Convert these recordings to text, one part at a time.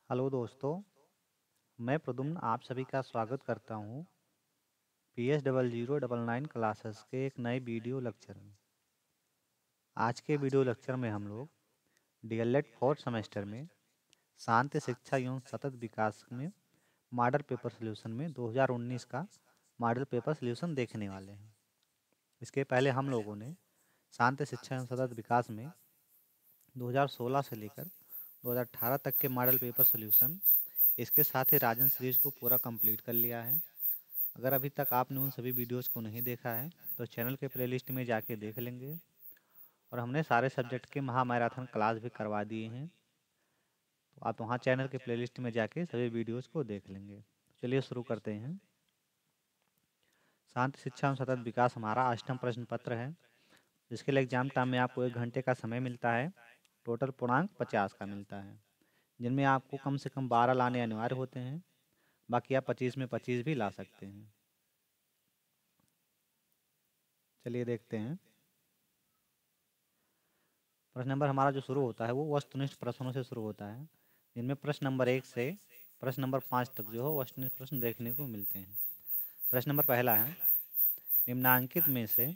Hello दोस्तों, मैं प्रद्युम्न आप सभी का स्वागत करता हूँ PS0099 क्लासेस के एक नए वीडियो लेक्चर में। आज के वीडियो लेक्चर में हम लोग DLED 4th सेमेस्टर में शांत शिक्षा एवं सतत विकास में मॉडल पेपर सॉल्यूशन में 2019 का मॉडल पेपर सॉल्यूशन देखने वाले हैं। इसके पहले हम लोगों ने शांत शिक्षा एवं सतत विकास में 2016 से लेकर 2018 तक के मॉडल पेपर सॉल्यूशन, इसके साथ ही राजन सीरीज को पूरा कंप्लीट कर लिया है। अगर अभी तक आपने उन सभी वीडियोस को नहीं देखा है तो चैनल के प्लेलिस्ट में जाके देख लेंगे। और हमने सारे सब्जेक्ट के महामैराथन क्लास भी करवा दिए हैं, तो आप वहाँ चैनल के प्लेलिस्ट में जाके सभी वीडियोस को देख लेंगे। तो चलिए शुरू करते हैं। शांत शिक्षा एवं सतत विकास हमारा 8वां प्रश्न पत्र है, जिसके लिए एग्जाम टाइम में आपको 1 घंटे का समय मिलता है। टोटल पूर्णांक 50 का मिलता है, जिनमें आपको कम से कम 12 लाने अनिवार्य होते हैं। बाकी आप 25 में 25 भी ला सकते हैं। चलिए देखते हैं। प्रश्न नंबर हमारा जो शुरू होता है वो वस्तुनिष्ठ प्रश्नों से शुरू होता है, जिनमें प्रश्न नंबर 1 से प्रश्न नंबर 5 तक जो है वस्तुनिष्ठ प्रश्न देखने को मिलते हैं। प्रश्न नंबर पहला है, निम्नांकित में से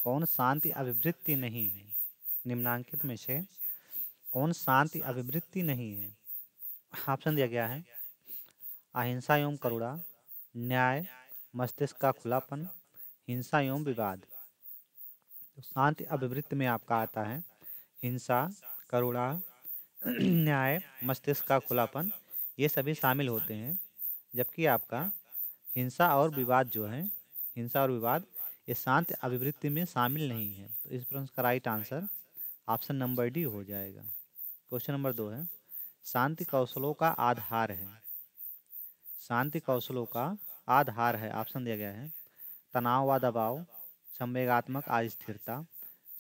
कौन शांति अभिवृत्ति नहीं है? निम्नांकित में से कौन शांति अभिवृत्ति नहीं है? ऑप्शन दिया गया है अहिंसा एवं करुणा, न्याय, मस्तिष्क का खुलापन, हिंसा एवं विवाद। तो शांति अभिवृत्ति में आपका आता है हिंसा, करुणा, न्याय, मस्तिष्क का खुलापन, ये सभी शामिल होते हैं। जबकि आपका हिंसा और विवाद जो है, हिंसा और विवाद, ये शांति अभिवृत्ति में शामिल नहीं है। तो इस प्रश्न का right answer option number D हो जाएगा। क्वेश्चन नंबर 2 है, शांति कौशलों का आधार है। शांति कौशलों का आधार है, ऑप्शन दिया गया है तनाव व दबाव, संवेगात्मक अस्थिरता,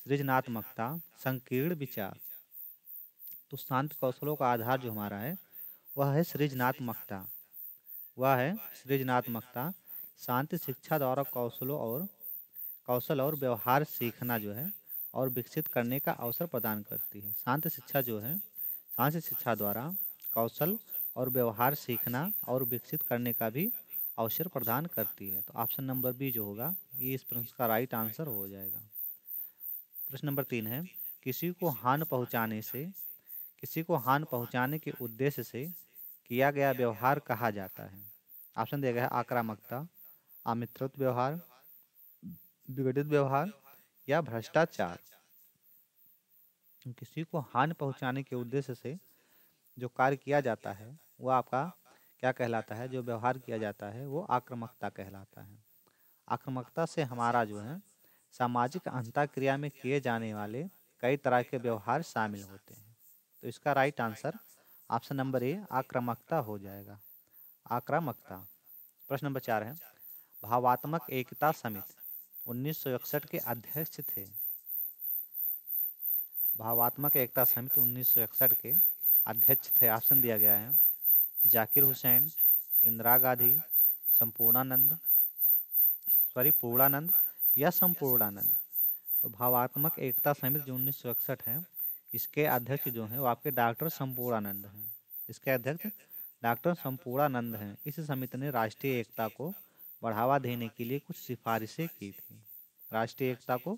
सृजनात्मकता, संकीर्ण विचार। तो शांति कौशलों का आधार जो हमारा है वह है सृजनात्मकता। वह है सृजनात्मकता। शांति शिक्षा द्वारा कौशल और व्यवहार सीखना जो है और विकसित करने का अवसर प्रदान करती है। शांति शिक्षा जो है, शांति शिक्षा द्वारा कौशल और व्यवहार सीखना और विकसित करने का भी अवसर प्रदान करती है। तो ऑप्शन नंबर बी जो होगा ये इस प्रश्न का राइट आंसर हो जाएगा। प्रश्न नंबर 3 है, किसी को हानि पहुंचाने से, किसी को हानि पहुंचाने के उद्देश्य से किया गया व्यवहार कहा जाता है। ऑप्शन दिया गया है आक्रामकता, अमित्रवत व्यवहार, विघटित व्यवहार या भ्रष्टाचार। किसी को हानि पहुंचाने के उद्देश्य से जो कार्य किया जाता है वो आपका क्या कहलाता है? जो व्यवहार किया जाता है वो आक्रामकता कहलाता है। आक्रामकता से हमारा जो है सामाजिक अंतःक्रिया में किए जाने वाले कई तरह के व्यवहार शामिल होते हैं। तो इसका right answer option number A आक्रामकता हो जाएगा। आक्रामकता। प्रश्न नंबर 4 है, भावात्मक एकता समिति 1961 के अध्यक्ष थे। भावात्मक एकता समिति 1961 के अध्यक्ष थे। ऑप्शन दिया गया है जाकिर हुसैन, इंदिरा गांधी, संपूर्णानंद, पूर्णानंद या संपूर्णानंद। तो भावात्मक एकता समिति जो 1961 है, इसके अध्यक्ष जो हैं वो आपके डॉक्टर संपूर्णानंद हैं। इसके अध्यक्ष डॉक्टर संपूर्णानंद हैं। इस समिति ने राष्ट्रीय एकता को बढ़ावा देने के लिए कुछ सिफारिशें की थी। राष्ट्रीय एकता को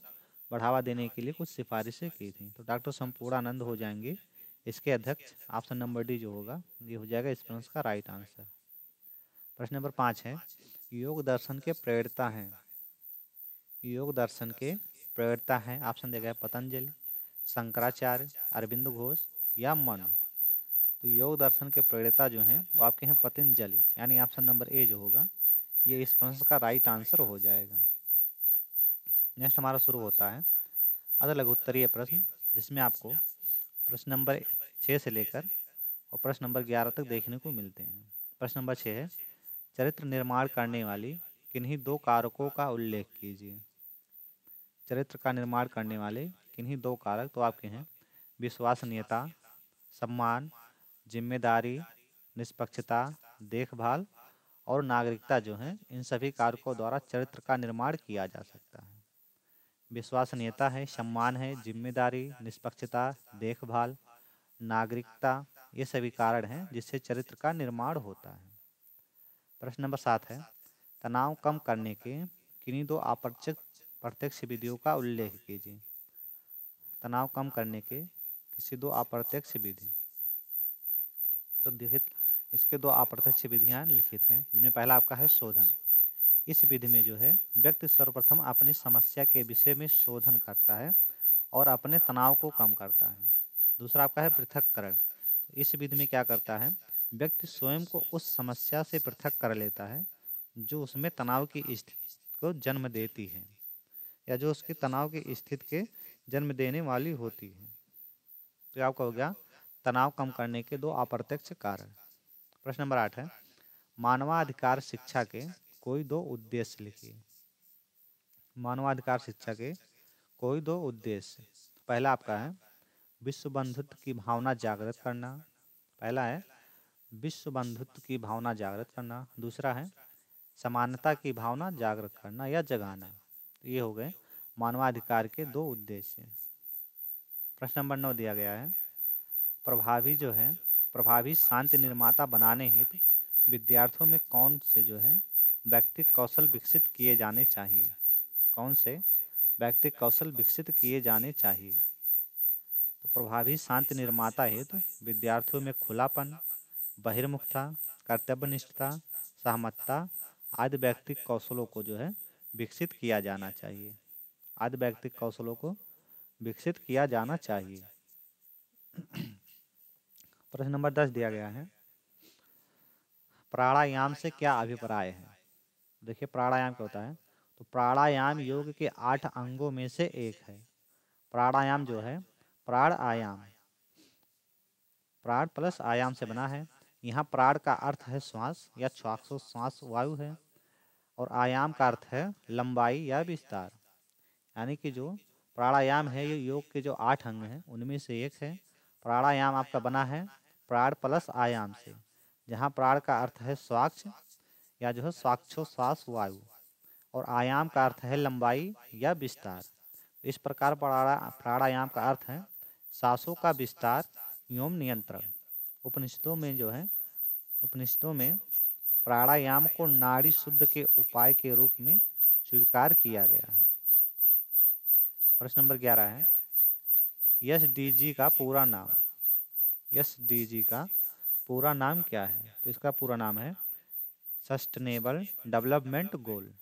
बढ़ावा देने के लिए कुछ सिफारिशें की थी। तो डॉक्टर संपूर्णानंद हो जाएंगे इसके अध्यक्ष। ऑप्शन नंबर डी जो होगा ये हो जाएगा इस प्रश्न का राइट आंसर। प्रश्न नंबर 5 है, योग दर्शन के प्रेरणा हैं। योग दर्शन के प्रेरणा हैं। ऑप्शन दिया गया पतंजलि, शंकराचार्य, अरविंद घोष या मनु। तो योग दर्शन के प्रेरणा जो हैं वो आपके हैं पतंजलि, यानी ऑप्शन नंबर ए जो होगा ये इस प्रश्न का राइट आंसर हो जाएगा। नेक्स्ट हमारा शुरू होता है अध लघु उत्तरीय प्रश्न, जिसमें आपको प्रश्न नंबर 6 से लेकर और प्रश्न नंबर 11 तक देखने को मिलते हैं। प्रश्न नंबर 6 है, चरित्र निर्माण करने वाली किन्हीं दो कारकों का उल्लेख कीजिए। चरित्र का निर्माण करने वाले किन्हीं दो कारक तो आपके हैं विश्वसनीयता, सम्मान, जिम्मेदारी, निष्पक्षता, देखभाल और नागरिकता जो है, इन सभी कारकों द्वारा चरित्र का निर्माण किया जा सकता है। विश्वसनीयता है, सम्मान है, जिम्मेदारी, निष्पक्षता, देखभाल, नागरिकता ये सभी कारण हैं जिससे चरित्र का निर्माण होता है। प्रश्न नंबर 7 है, तनाव कम करने के किन्हीं दो अप्रत्यक्ष प्रत्यक्ष विधियों का उल्लेख कीजिए। तनाव कम करने के किसी दो अप्रत्यक्ष विधि। तो देखिए इसके दो अप्रत्यक्ष विधियां लिखित हैं, जिनमें पहला आपका है शोधन। इस विधि में जो है व्यक्ति सर्वप्रथम अपनी समस्या के विषय में शोधन करता है और अपने तनाव को कम करता है। दूसरा आपका है पृथक्करण। इस विधि में क्या करता है, व्यक्ति स्वयं को उस समस्या से पृथक कर लेता है जो उसमें तनाव की स्थिति को जन्म देती है या जो उसकी तनाव की स्थिति के जन्म देने वाली होती है। तो आपका हो गया तनाव कम करने के दो अप्रत्यक्ष कारण। प्रश्न नंबर 8 है, मानवाधिकार शिक्षा के कोई दो उद्देश्य लिखिए। मानवाधिकार शिक्षा के कोई दो उद्देश्य। पहला आपका है विश्व बंधुत्व की भावना जागृत करना। पहला है विश्व बंधुत्व की भावना जागृत करना। दूसरा है समानता की भावना जागृत करना या जगाना। ये हो गए मानवाधिकार के दो उद्देश्य। प्रश्न नंबर 9 दिया गया है, प्रभावी शांति निर्माता बनाने हेतु विद्यार्थियों में कौन से जो है व्यक्तिगत कौशल विकसित किए जाने चाहिए। कौन से व्यक्तिगत कौशल विकसित किए जाने चाहिए। तो प्रभावी शांति निर्माता हेतु विद्यार्थियों में खुलापन, बहिर्मुखता, कर्तव्यनिष्ठता, सहमतता आदि व्यक्तिगत कौशलों को जो है विकसित किया जाना चाहिए। आदि व्यक्तिगत कौशलों को विकसित किया जाना चाहिए। प्रश्न नंबर 10 दिया गया है, प्राणायाम से क्या अभिप्राय है। देखिए प्राणायाम क्या होता है, तो प्राणायाम योग के 8 अंगों में से एक है। प्राणायाम जो है प्राण आयाम, प्राण प्लस आयाम से बना है। यहाँ प्राण का अर्थ है श्वास या श्वास वायु है और आयाम का अर्थ है लंबाई या विस्तार। यानी कि जो प्राणायाम है ये योग के जो 8 अंग हैं उनमें से एक है। प्राणायाम आपका बना है प्राण प्लस आयाम से, जहाँ प्राण का अर्थ है श्वास या जो है श्वास वायु और आयाम का अर्थ है लंबाई या विस्तार। इस प्रकार प्राणायाम का अर्थ है सांसों का विस्तार एवं नियंत्रण। उपनिषदों में प्राणायाम को नाड़ी शुद्ध के उपाय के रूप में स्वीकार किया गया है। प्रश्न नंबर 11 है, एसडीजी का पूरा नाम। एसडीजी का पूरा नाम क्या है। तो इसका पूरा नाम है sustainable development goal.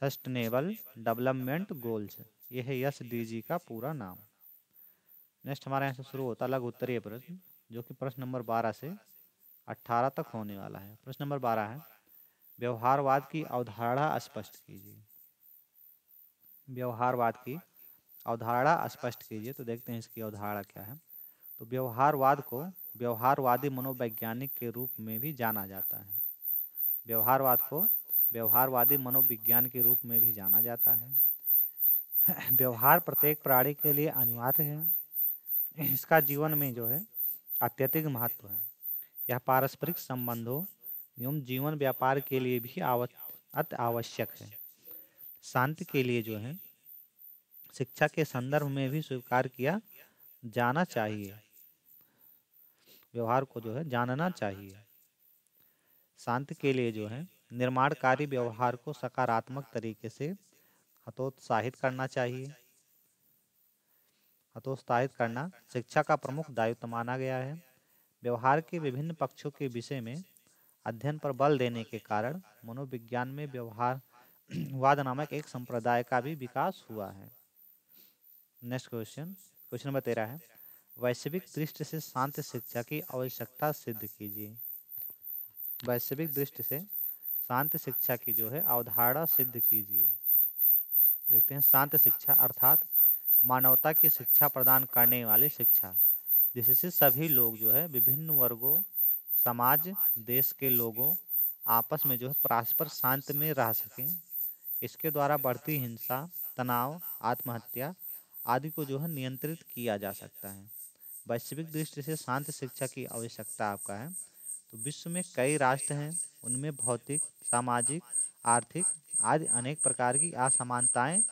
Sustainable development goals, ये है एसडीजी का पूरा नाम। नेक्स्ट हमारे यहाँ से शुरू होता है लघु उत्तरीय प्रश्न, जो कि प्रश्न नंबर 12 से 18 तक होने वाला है। प्रश्न नंबर 12 है, व्यवहारवाद की अवधारणा स्पष्ट कीजिए। व्यवहारवाद की अवधारणा स्पष्ट कीजिए। तो देखते हैं इसकी अवधारणा क्या है। तो व्यवहारवाद को व्यवहारवादी मनोवैज्ञानिक के रूप में भी जाना जाता है। व्यवहारवाद को व्यवहारवादी मनोविज्ञान के रूप में भी जाना जाता है। व्यवहार प्रत्येक प्राणी के लिए अनिवार्य है। इसका जीवन में जो है अत्यधिक महत्व है। यह पारस्परिक संबंधों एवं जीवन व्यापार के लिए भी अति आवश्यक है। शांति के लिए जो है शिक्षा के संदर्भ में भी स्वीकार किया जाना चाहिए। व्यवहार को जो है जानना चाहिए। शांति के लिए जो है निर्माणकारी व्यवहार को सकारात्मक तरीके से हतोत्साहित करना चाहिए। हतोत्साहित करना शिक्षा का प्रमुख दायित्व माना गया है। व्यवहार के विभिन्न पक्षों के विषय में अध्ययन पर बल देने के कारण मनोविज्ञान में व्यवहारवाद नामक एक संप्रदाय का भी विकास हुआ है। नेक्स्ट क्वेश्चन नंबर 13 है, वैश्विक दृष्टि से शांति शिक्षा की आवश्यकता सिद्ध कीजिए। वैश्विक दृष्टि से शांति शिक्षा की जो है अवधारणा सिद्ध कीजिए। देखते हैं शांति शिक्षा अर्थात मानवता की शिक्षा प्रदान करने वाली शिक्षा, जिससे सभी लोग जो है विभिन्न वर्गों, समाज, देश के लोगों आपस में जो है परस्पर शांति में रह सकें। इसके द्वारा बढ़ती हिंसा, तनाव, आत्महत्या आदि को जो है नियंत्रित किया जा सकता है। वैश्विक दृष्टि से शांति शिक्षा की आवश्यकता आपका है। तो विश्व में कई राष्ट्र हैं, उनमें भौतिक, सामाजिक, आर्थिक आदि अनेक प्रकार की असमानताएं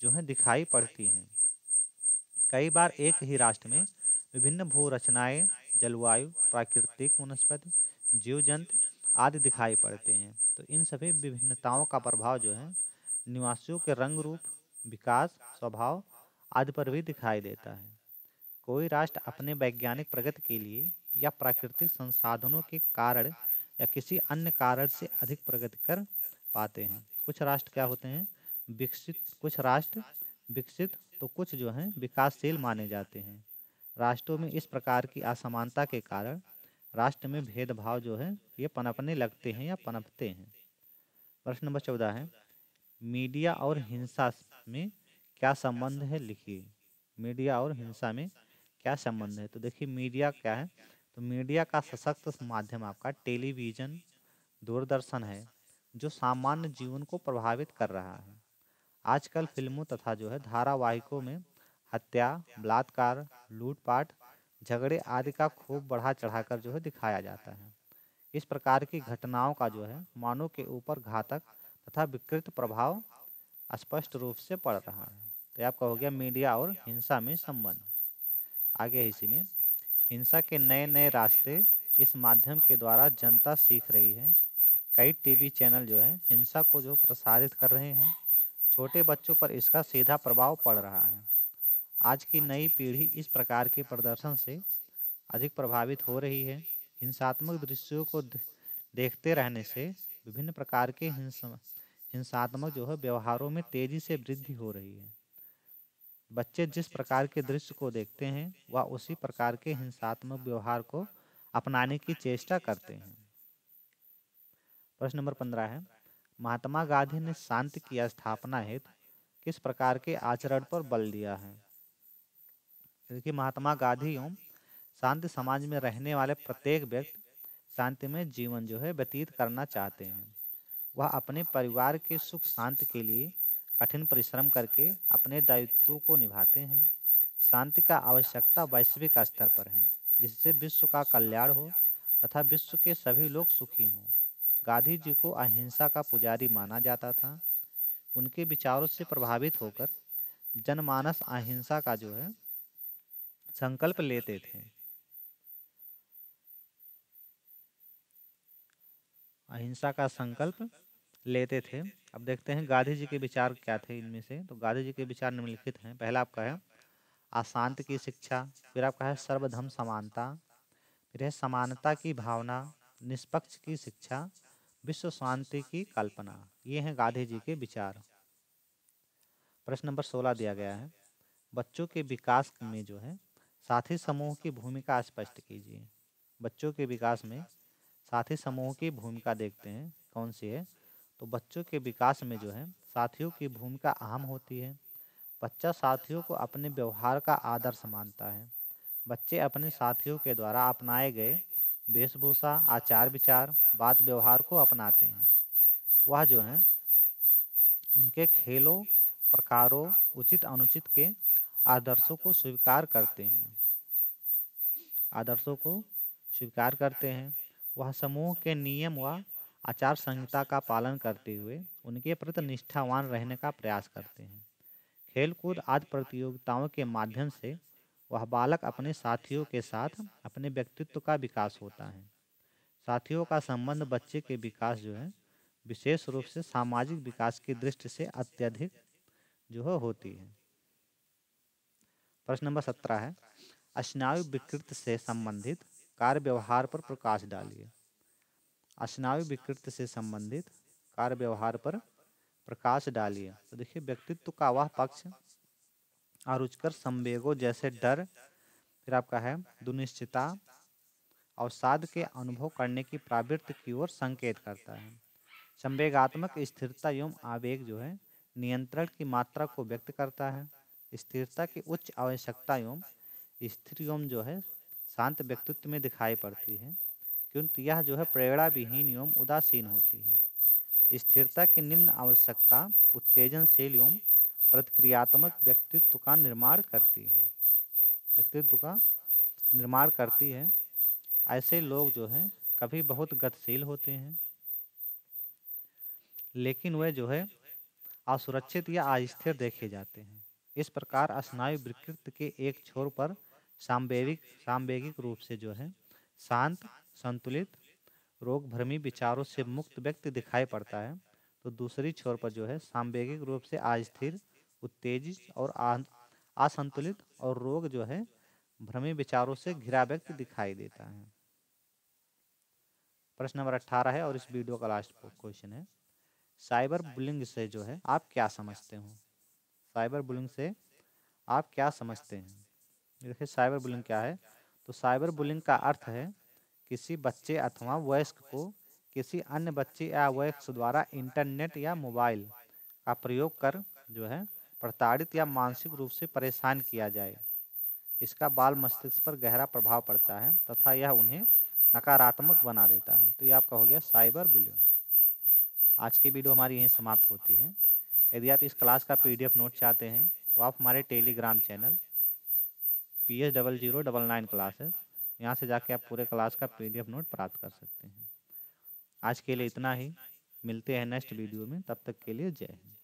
जो हैं दिखाई पड़ती हैं। कई बार एक ही राष्ट्र में विभिन्न भू रचनाएं, जलवायु, प्राकृतिक वनस्पति, जीव जंतु आदि दिखाई पड़ते हैं। तो इन सभी विभिन्नताओं का प्रभाव जो है निवासियों के रंग रूप, विकास, स्वभाव आदि पर भी दिखाई देता है। कोई राष्ट्र अपने वैज्ञानिक प्रगति के लिए या प्राकृतिक संसाधनों के कारण या किसी अन्य कारण से अधिक प्रगति कर पाते हैं। कुछ राष्ट्र क्या होते हैं विकसित, कुछ राष्ट्र विकसित तो कुछ जो हैं विकासशील माने जाते हैं। राष्ट्रों में इस प्रकार की असमानता के कारण राष्ट्र में भेदभाव जो है ये पनपने लगते हैं या पनपते हैं। प्रश्न नंबर 14 है, मीडिया और हिंसा में क्या संबंध है, लिखिए। मीडिया और हिंसा में क्या संबंध है? तो देखिए मीडिया क्या है, तो मीडिया का सशक्त माध्यम आपका टेलीविज़न, दूरदर्शन है, जो सामान्य जीवन को प्रभावित कर रहा है। आजकल फिल्मों तथा जो है धारावाहिकों में हत्या, बलात्कार, लूटपाट, झगड़े आदि का खूब बढ़ा चढ़ाकर जो है दिखाया जाता है। इस प्रकार की घटनाओं का जो है मानव के ऊपर घातक तथा विकृत प्रभाव स्पष्ट रूप से पड़ रहा है। तो ये आपका हो गया मीडिया और हिंसा में संबंध। आगे है इसी में, हिंसा के नए नए रास्ते इस माध्यम के द्वारा जनता सीख रही है। कई टीवी चैनल जो है हिंसा को जो प्रसारित कर रहे हैं, छोटे बच्चों पर इसका सीधा प्रभाव पड़ रहा है। आज की नई पीढ़ी इस प्रकार के प्रदर्शन से अधिक प्रभावित हो रही है। हिंसात्मक दृश्यों को देखते रहने से विभिन्न प्रकार के हिंसात्मक जो है व्यवहारों में तेजी से वृद्धि हो रही है। बच्चे जिस प्रकार के दृश्य को देखते हैं वह उसी प्रकार के हिंसात्मक व्यवहार को अपनाने की चेष्टा करते हैं। प्रश्न नंबर 15 है, महात्मा गांधी ने शांति की स्थापना हेतु किस प्रकार के आचरण पर बल दिया है? देखिए महात्मा गांधी एवं शांति समाज में रहने वाले प्रत्येक व्यक्ति शांतिमय जीवन जो है व्यतीत करना चाहते हैं। वह अपने परिवार के सुख शांति के लिए कठिन परिश्रम करके अपने दायित्वों को निभाते हैं। शांति का आवश्यकता वैश्विक स्तर पर है, जिससे विश्व का कल्याण हो तथा विश्व के सभी लोग सुखी हों। गांधी जी को अहिंसा का पुजारी माना जाता था। उनके विचारों से प्रभावित होकर जनमानस अहिंसा का जो है संकल्प लेते थे। अहिंसा का संकल्प लेते थे। अब देखते हैं गांधी जी के विचार क्या थे इनमें से। तो गांधी जी के विचार निम्नलिखित हैं। पहला आपका है अशांति की शिक्षा, फिर आपका है सर्वधर्म समानता, फिर है समानता की भावना, निष्पक्ष की शिक्षा, विश्व शांति की कल्पना। ये हैं गांधी जी के विचार। प्रश्न नंबर 16 दिया गया है, बच्चों के विकास में जो है साथी समूह की भूमिका स्पष्ट कीजिए। बच्चों के विकास में साथी समूह की भूमिका देखते हैं कौन सी है। तो बच्चों के विकास में जो है साथियों की भूमिका अहम होती है। बच्चा साथियों को अपने व्यवहार का आदर्श मानता है। बच्चे अपने साथियों के द्वारा अपनाए गए वेशभूषा, आचार विचार, बात व्यवहार को अपनाते हैं। वह जो है उनके खेलों, प्रकारों, उचित अनुचित के आदर्शों को स्वीकार करते हैं। आदर्शों को स्वीकार करते हैं। वह समूह के नियम व आचार संहिता का पालन करते हुए उनके प्रति निष्ठावान रहने का प्रयास करते हैं। खेलकूद आदि प्रतियोगिताओं के माध्यम से वह बालक अपने साथियों के साथ अपने व्यक्तित्व का विकास होता है। साथियों का संबंध बच्चे के विकास जो है विशेष रूप से सामाजिक विकास की दृष्टि से अत्यधिक जो है होती है। प्रश्न नंबर 17 है, स्नायु विकृति से संबंधित कार्य व्यवहार पर प्रकाश डालिए। स्नायु विकृति से संबंधित कार्य व्यवहार पर प्रकाश डालिए। तो देखिए व्यक्तित्व का वह पक्ष अरुचिकर संवेगों जैसे डर, फिर आपका है दुनिश्चितता, अवसाद के अनुभव करने की प्रवृत्ति की ओर संकेत करता है। संवेगात्मक स्थिरता एवं आवेग जो है नियंत्रण की मात्रा को व्यक्त करता है। स्थिरता की उच्च आवश्यकता एवं स्थिर एवं जो है शांत व्यक्तित्व में दिखाई पड़ती है, क्योंकि यह जो है प्रेरणा विहीन एवं उदासीन होती है। स्थिरता की निम्न आवश्यकता उत्तेजनशील एवं प्रतिक्रियात्मक व्यक्तित्व का निर्माण करती है। व्यक्तित्व का निर्माण करती है। ऐसे लोग जो हैं कभी बहुत गतिशील होते हैं, लेकिन वे जो है असुरक्षित या अस्थिर देखे जाते हैं। इस प्रकार स्नायु विकृति के एक छोर पर सामवेगिक रूप से जो है शांत, संतुलित, रोग भ्रमी विचारों से मुक्त व्यक्ति दिखाई पड़ता है, तो दूसरी छोर पर जो है सामवेगिक रूप से अस्थिर, उत्तेजित और असंतुलित और रोग जो है भ्रमी विचारों से घिरा व्यक्ति दिखाई देता है। प्रश्न नंबर 18 है और इस वीडियो का लास्ट क्वेश्चन है, साइबर बुलिंग से जो है आप क्या समझते हो? साइबर बुलिंग से आप क्या समझते हैं? देखिए साइबर बुलिंग क्या है, तो साइबर बुलिंग का अर्थ है किसी बच्चे अथवा वयस्क को किसी अन्य बच्चे या वयस्क द्वारा इंटरनेट या मोबाइल का प्रयोग कर जो है प्रताड़ित या मानसिक रूप से परेशान किया जाए। इसका बाल मस्तिष्क पर गहरा प्रभाव पड़ता है तथा यह उन्हें नकारात्मक बना देता है। तो ये आपका हो गया साइबर बुलिंग। आज की वीडियो हमारी यहीं समाप्त होती है। यदि आप इस क्लास का PDF नोट चाहते हैं तो आप हमारे टेलीग्राम चैनल PS0099 क्लासेस, यहाँ से जाके आप पूरे क्लास का PDF नोट प्राप्त कर सकते हैं। आज के लिए इतना ही, मिलते हैं नेक्स्ट वीडियो में, तब तक के लिए जय हिंद।